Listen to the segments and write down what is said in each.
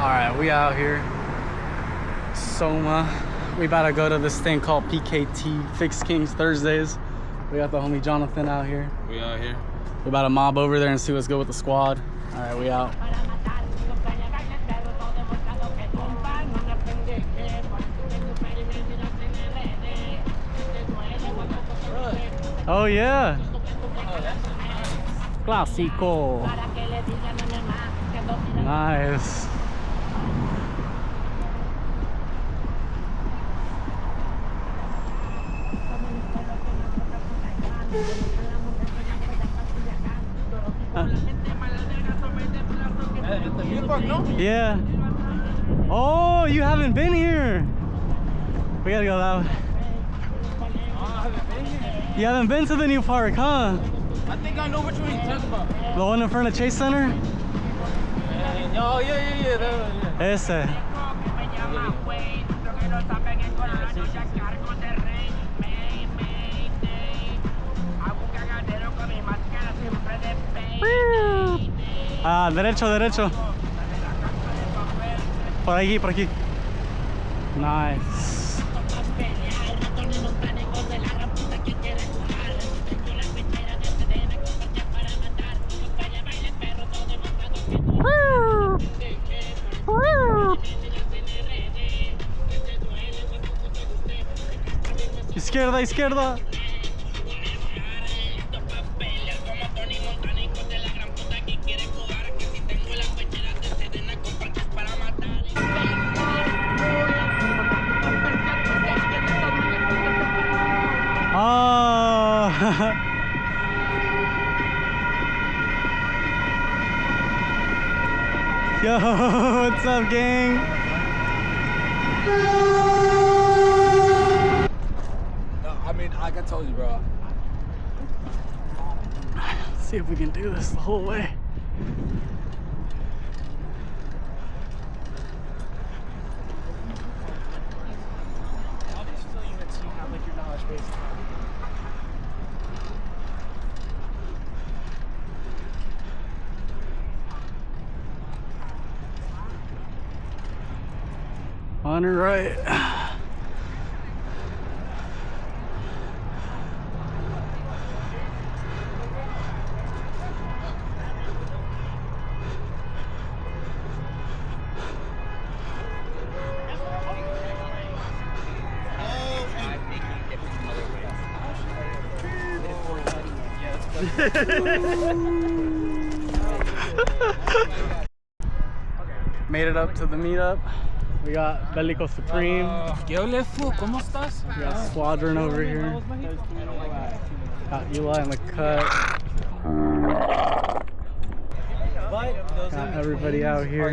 Alright, we out here. Soma. We about to go to this thing called PKT, Fixed Kings Thursdays. We got the homie Jonathan out here. We out here. We about to mob over there and see what's good with the squad. Alright, we out. Oh yeah. Clásico. Nice. Yeah. Oh, you haven't been here. We gotta go that way. You haven't been to the new park, huh? I think I know which one you're talking about. The one in front of Chase Center? Oh, yeah. That one, yeah. Ese. Ah, derecho. Por aquí. Nice. Izquierda. Oh. Yo, what's up, gang? I mean, like I told you, bro. Let's see if we can do this the whole way. On her right. Made it up to the meetup. We got Bélico Supreme. ¿Qué ole, fu? ¿Cómo estás? We got Squadron over here. Got Eli in the cut. Got everybody out here.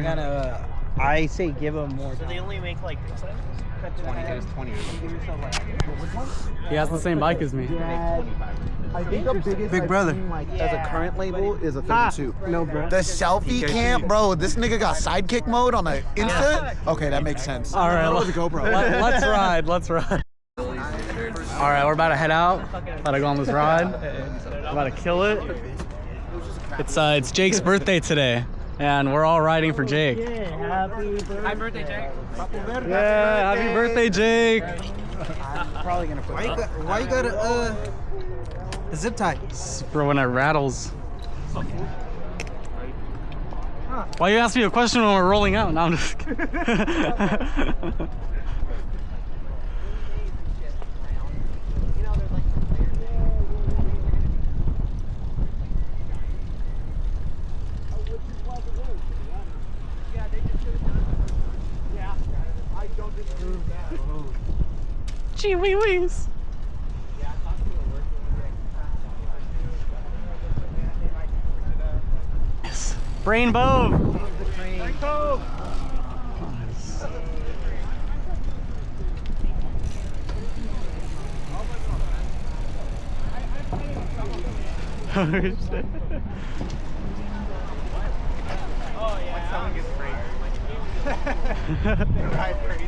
I say give them more. So they only make like 28. He has the same bike as me. I think the biggest Big brother. as a current label is a 32. No, bro. The selfie cam, bro. This nigga got sidekick mode on the Insta. Okay, that makes sense. All right, With a GoPro. let's ride. All right, we're about to head out. About to go on this ride. About to kill it. It's Jake's birthday today, and we're all riding for Jake. Happy birthday, Jake. Yeah, happy birthday, Jake. Probably gonna put Why you got a zip tie? For when it rattles. Why you ask me a question when we're rolling out? No, I'm just kidding. Gee wee wees. Yes. Rainbow. Rainbow. Nice. Oh shit. Oh yeah. Someone gets crazy. They ride crazy.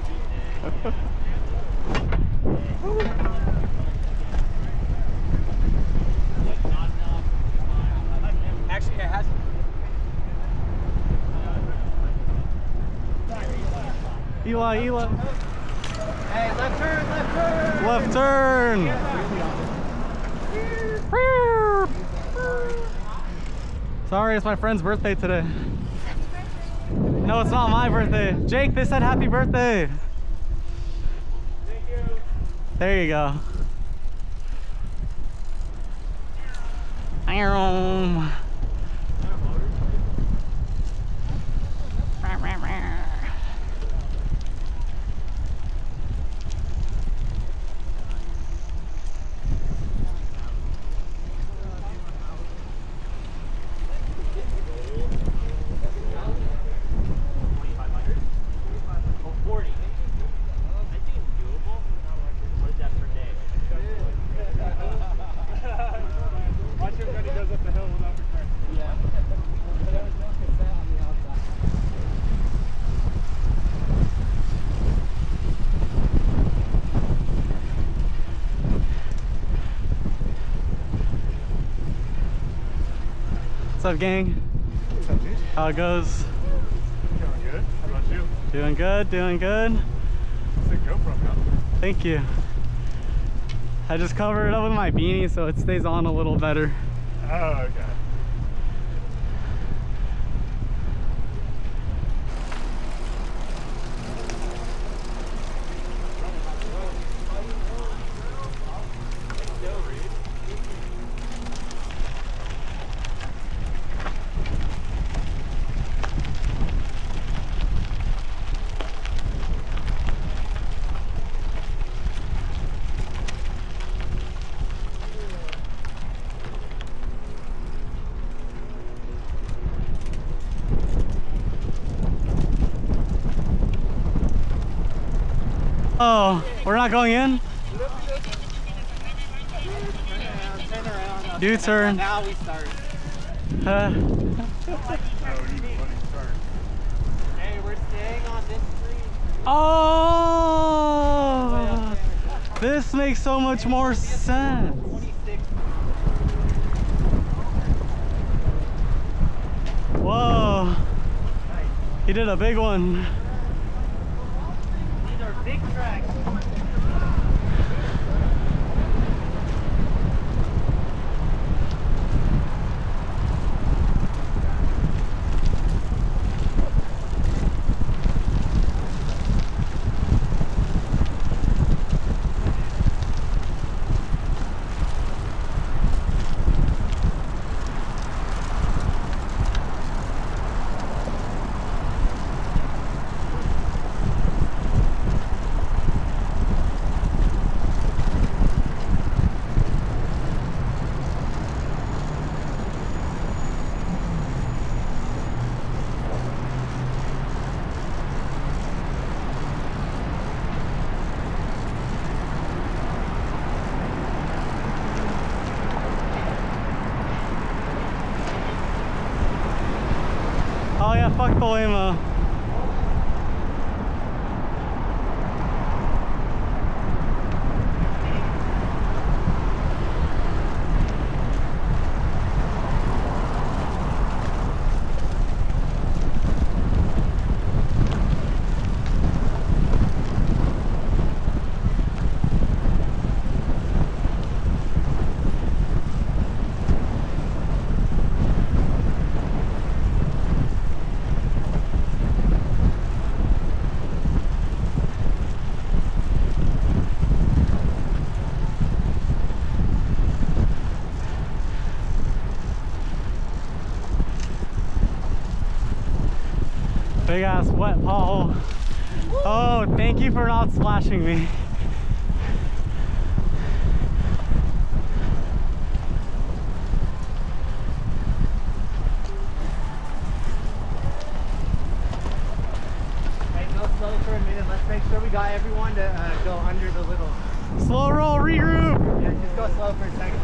Actually, it has. Eli. Hey, left turn, left turn. Left turn. Sorry, it's my friend's birthday today. No, it's not my birthday. Jake, they said happy birthday. Thank you. There you go. Watch him when he goes up the hill without the car. What's up, gang? What's up, dude? How it goes? Doing good. How about you? Doing good, doing good. Sick GoPro now. Thank you. I just covered it up with my beanie so it stays on a little better. Oh, okay. Oh, we're not going in? Turn around. Do turn. Now we start. Uh, Oh, you funny start. Hey, we're staying on this street. oh! This makes so much more sense. 26. Whoa. He did a big one. These are big tracks. Oh yeah, fuck the limo. Big ass wet pothole. Oh, thank you for not splashing me. Hey, go slow for a minute. Let's make sure we got everyone to go under the little. Slow roll, regroup. Yeah, just go slow for a second.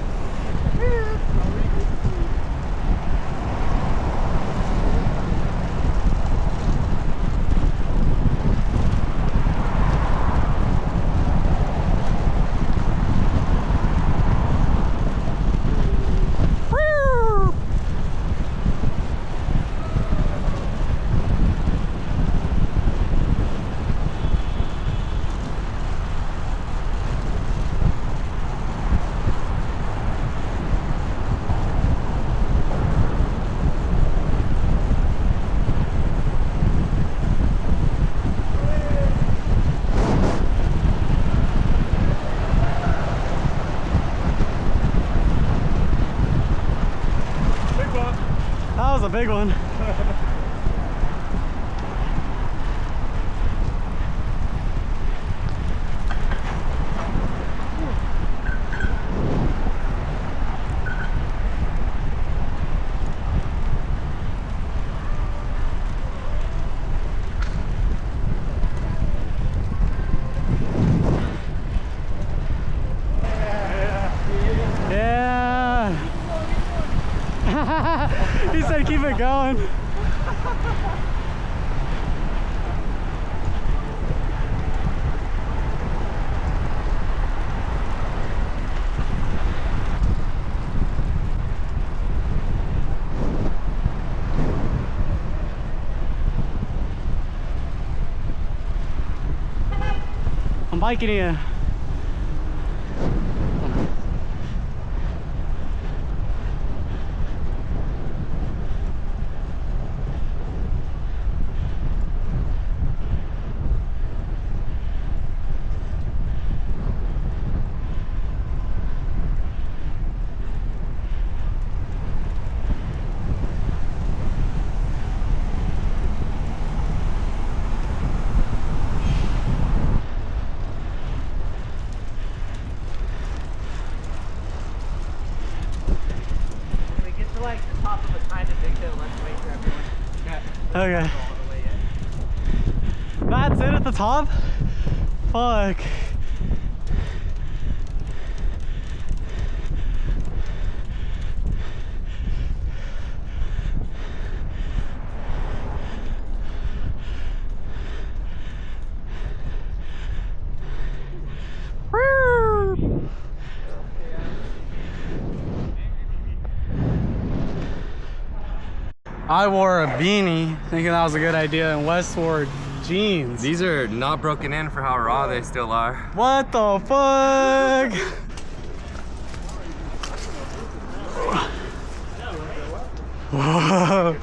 big one. He said keep it going. I'm biking here. Like the top of a kind of big hill. Let's wait for everyone. Okay. That's it at the top? Fuck. Woo! I wore a beanie thinking that was a good idea, and Wes wore jeans. These are not broken in for how raw they still are. What the fuck? Whoa.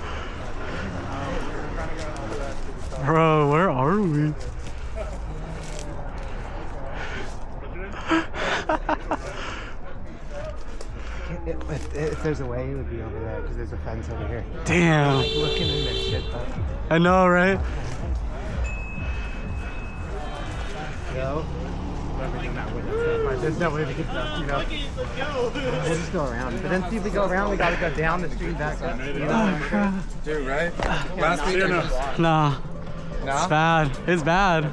Bro, where are we? If there's a way, it would be over there because there's a fence over here. Damn. Like looking in this shit, though. I know, right? Go. There's no way to get up, you know. We'll just go around. But then see if we go around, we gotta go down the street back up. You know? Dude, right? Last week Nah. It's bad. It's bad.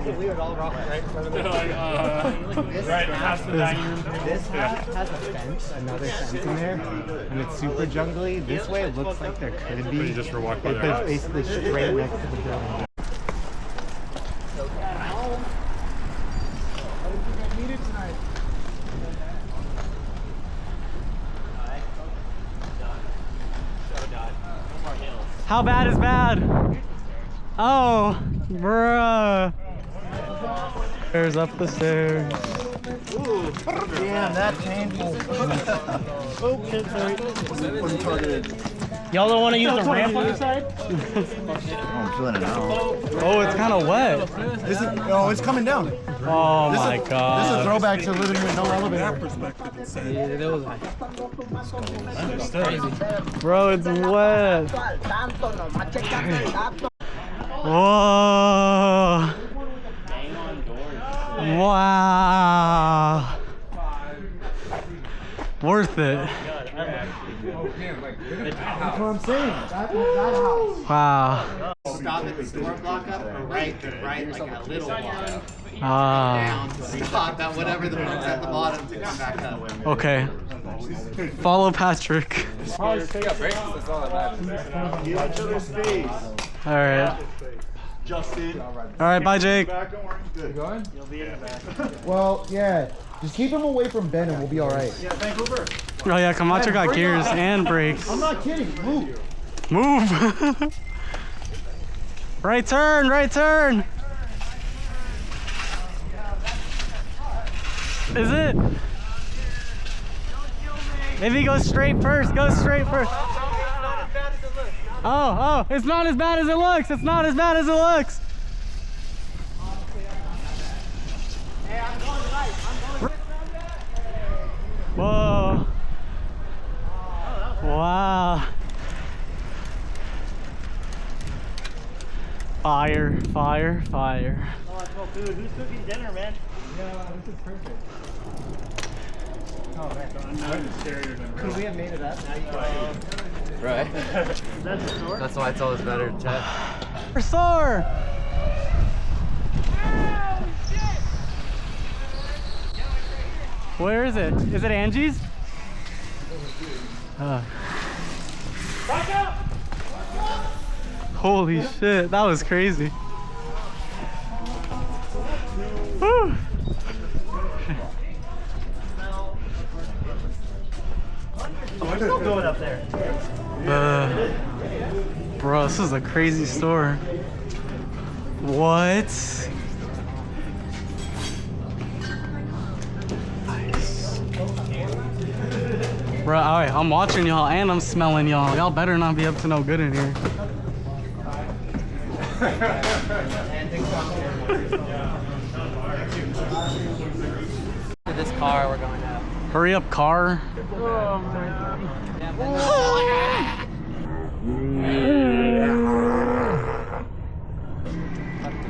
We would all rock right in front of the Right past the dining room table. This has a fence, another fence in there, and it's super jungly. This way it looks like there could be, Just for walk by but there. it's basically straight next to the building. How bad is bad? Oh, bruh. Stairs up the stairs. Damn, that's painful. Y'all don't want to use the ramp on the side? I'm feeling it now. Oh, it's kind of wet. This is, oh, it's coming down. Oh my This is a god. throwback to living with no elevator. Bro, it's wet. Whoa. Wow. Worth it. That's what I'm saying. That house. Wow. Stop at the store block up or right like a little block Ah. down to stop at whatever the fuck's at the bottom to come back up. Okay. Follow Patrick. yeah, breaks, that's all that matters. Give each other space. All right. Justin. All right. Bye, Jake. Back, don't worry. Good. Going? You'll be in the back. Well, yeah. Just keep him away from Ben and we'll be all right. Yeah, Vancouver. Oh yeah, Camacho got gears and brakes. I'm not kidding. Move. Move. Right turn. Right turn. Is it? Maybe go straight first. Go straight first. Oh, it's not as bad as it looks. It's not as bad as it looks. Whoa. Wow. Fire, fire, fire. Oh, let's go food. Who's cooking dinner, man? Yeah, this is perfect. Oh man, could we have made it up? Now you can. Right. That's the store? That's why it's always better to check. We're sore. Where is it? Is it Angie's? Holy shit, that was crazy. Woo. We're still going up there. Bro, this is a crazy store. What? Nice. Bro, alright, I'm watching y'all and I'm smelling y'all. Y'all better not be up to no good in here. This car we're going to. Hurry up, car.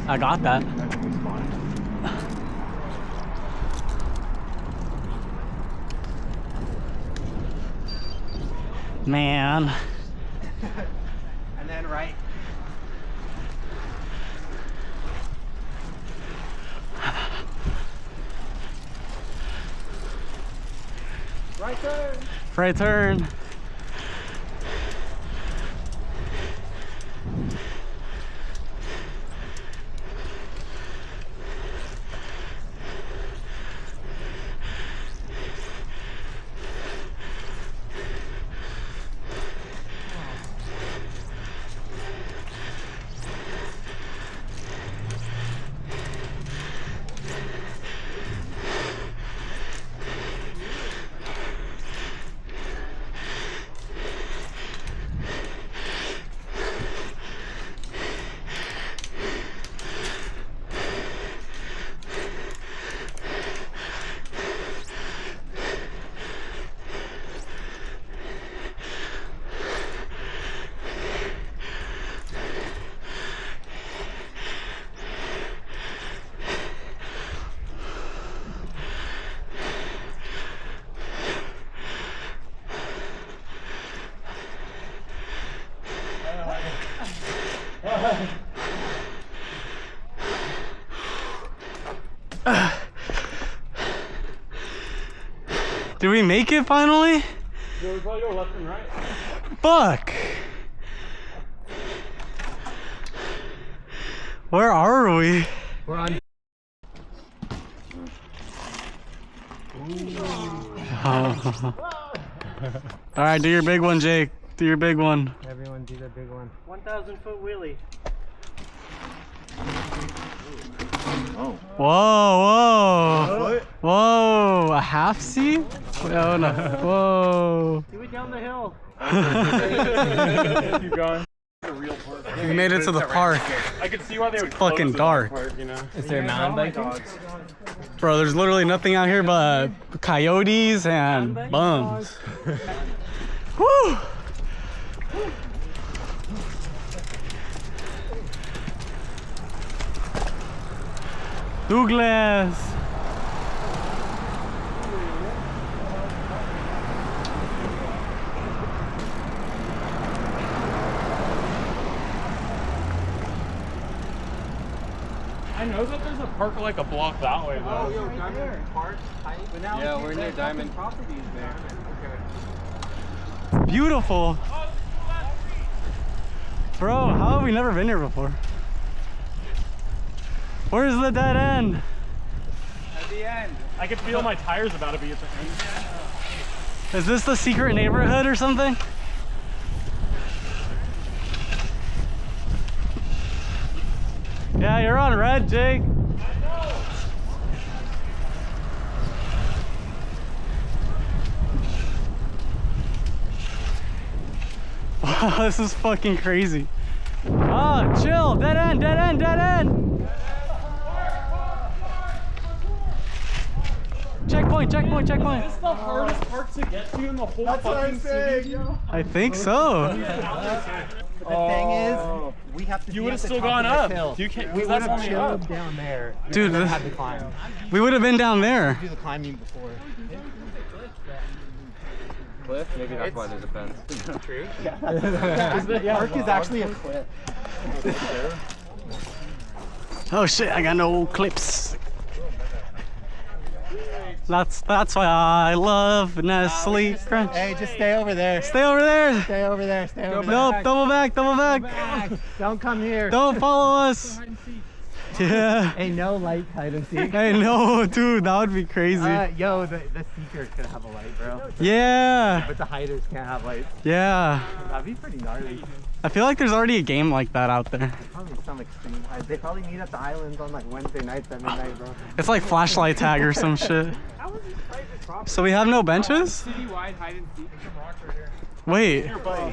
I got that. Man. And then right. Right turn. Right turn. Did we make it finally? Yeah, we probably go left and right. Fuck. Where are we? We're on. All right, do your big one, Jake. Do your big one. Everyone do the big one. 1,000-foot wheelie. Whoa, whoa. Whoa, a half C? Oh no. Whoa. Do it down the hill. Keep going. We made it to the park. I could see why they would Fucking close the dark. dog park, you know? Is there mountain biking? Bro, there's literally nothing out here but coyotes and bums. Woo! Douglas! I know that there's a park like a block that way though. Yeah, we're near Diamond. Beautiful. Bro, how have we never been here before? Where's the dead end? At the end. I could feel my tires about to be at the end. Is this the secret neighborhood or something? Yeah, you're on red, Jake. Wow, this is fucking crazy. Oh, chill. Dead end, dead end, dead end. Checkpoint. checkpoint, checkpoint, checkpoint. This is the hardest park to get to in the whole That's what fucking I'm saying, city. yo. I think so. But the thing is, we have to. You be would at have the still top gone of this up. hill. You can't. We would That's have only chilled up. down there. Dude, and then this- had to climb. We would have been down there. Do the climbing before. Cliff? Maybe that's why there's a fence. True. The park is actually a cliff. Oh shit, I got no clips. That's why I love Nestle Crunch. Hey, just stay over there. Stay over there. Stay over there. Stay over there. Nope, double back, double back. Don't come here. Don't follow us. Yeah. Hey, no light hide and seek. Hey, no, dude, that would be crazy. Yo, the seekers could have a light, bro. Yeah, But the hiders can't have lights. yeah. That'd be pretty gnarly. I feel like there's already a game like that out there. Probably some extreme. They probably meet at the islands on like Wednesday nights at midnight, bro. It's like flashlight tag or some shit. So we have no benches? Citywide hide and seek. Some rocks right here. Wait,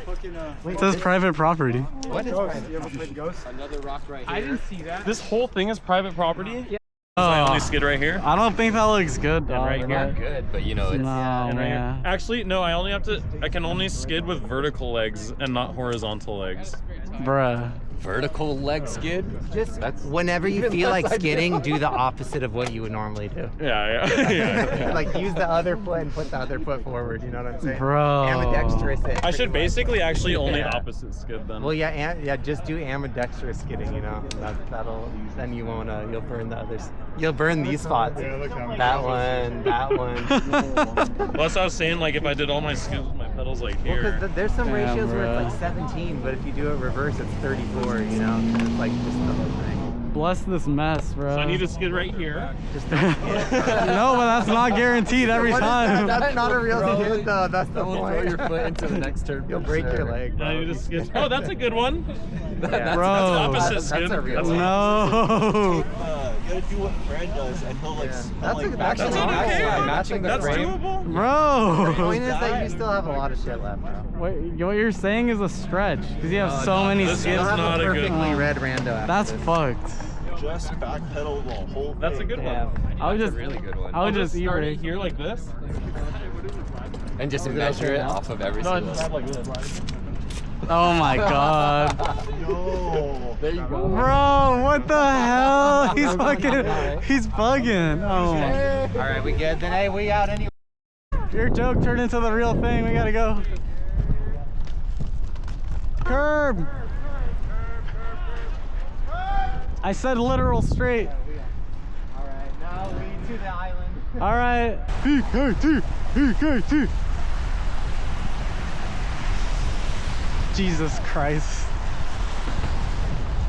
Fucking, it says private property. What is Ghost. You ever played Ghost? Another rock right here. I didn't see that. This whole thing is private property. Yeah. Oh, I only skid right here. I don't think that looks good, dog. right here. Good, but you know, it's. No, And right here. man. Actually, no. I can only skid with vertical legs and not horizontal legs. Bruh. Vertical leg skid? Just That's whenever you feel like less skidding, ideal. do the opposite of what you would normally do. Yeah, yeah. Like use the other foot and put the other foot forward. You know what I'm saying? Bro. Ambidextrous. it I pretty should much. basically actually only Yeah. opposite skid then. Well, yeah, just do ambidextrous skidding. You know, that'll then you won't. You'll burn the others. You'll burn these spots. Yeah, look how many That pedals. one. That one. Well, that's what I was saying. Like if I did all my skids with my pedals like Well, here. because there's some Damn, ratios where bro. it's like 17, but if you do it reverse, it's 34. You know, and it's like just the whole thing. Bless this mess, bro. So I need to skid right here. Just don't skid. No, but that's not guaranteed every time. That's not a real skid, though. That's the Don't point. throw your foot into the next turn. You'll for break your sure. leg, And I bro. need to skid. Oh, that's a good one. Yeah. Bro. Opposite That's skid. a real That's one. No. You gotta do what Fran does, and he'll like. Yeah. he'll, That's like, a- back that's it an up. okay one. Matching the That's frame. doable. The Bro. point is that you still have a lot of shit left, bro. What you're saying is a stretch. Because you have so many this skids. is You'll have not a a good perfectly one. red rando after That's this. fucked. Just backpedal the whole. That's a thing. good Yeah. one. I would That's just, a really good one. I would just start erase. it here like this. And just measure it off of every No, single. just like this. Oh my god. Yo. There you go. Bro, what the hell? He's fucking, he's bugging. Oh my. All right, we good? Then hey, we out anyway. Your joke turned into the real thing. We gotta go. Curb. I said literal straight. All right, now we to the island. All right. PKT, PKT. Jesus Christ.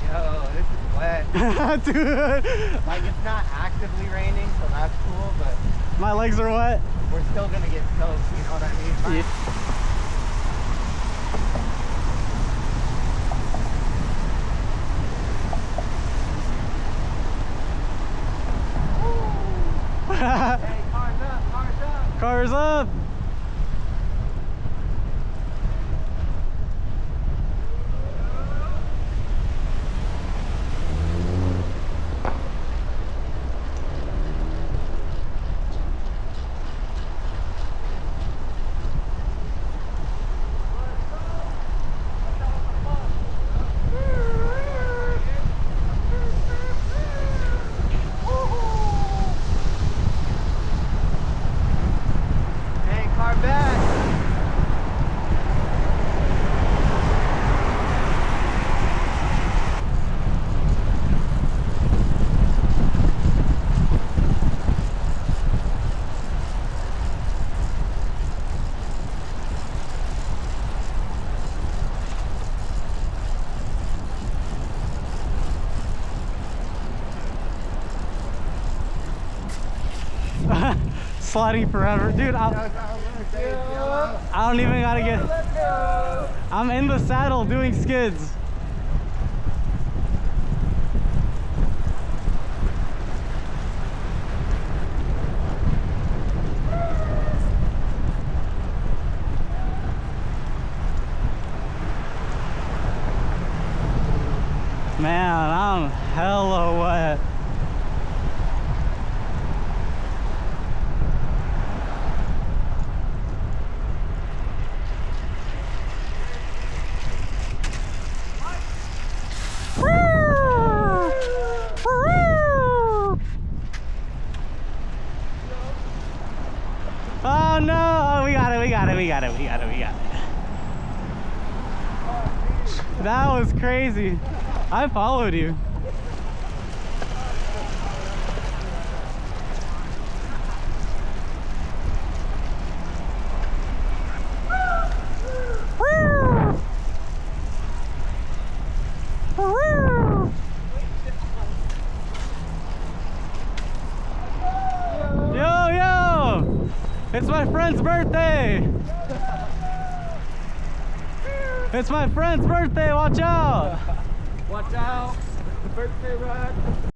Yo, this is wet. Dude, Like it's not actively raining, so that's cool, but my legs are wet. we're still gonna get soaked. You know what I mean? Hey, cars up, cars up. Cars up. Hey, car back. Sliding forever. Dude, I don't even gotta get. I'm in the saddle doing skids. Man, I'm hella wet. That was crazy. I followed you. Yo, yo! It's my friend's birthday! It's my friend's birthday, watch out! Watch out. The birthday ride.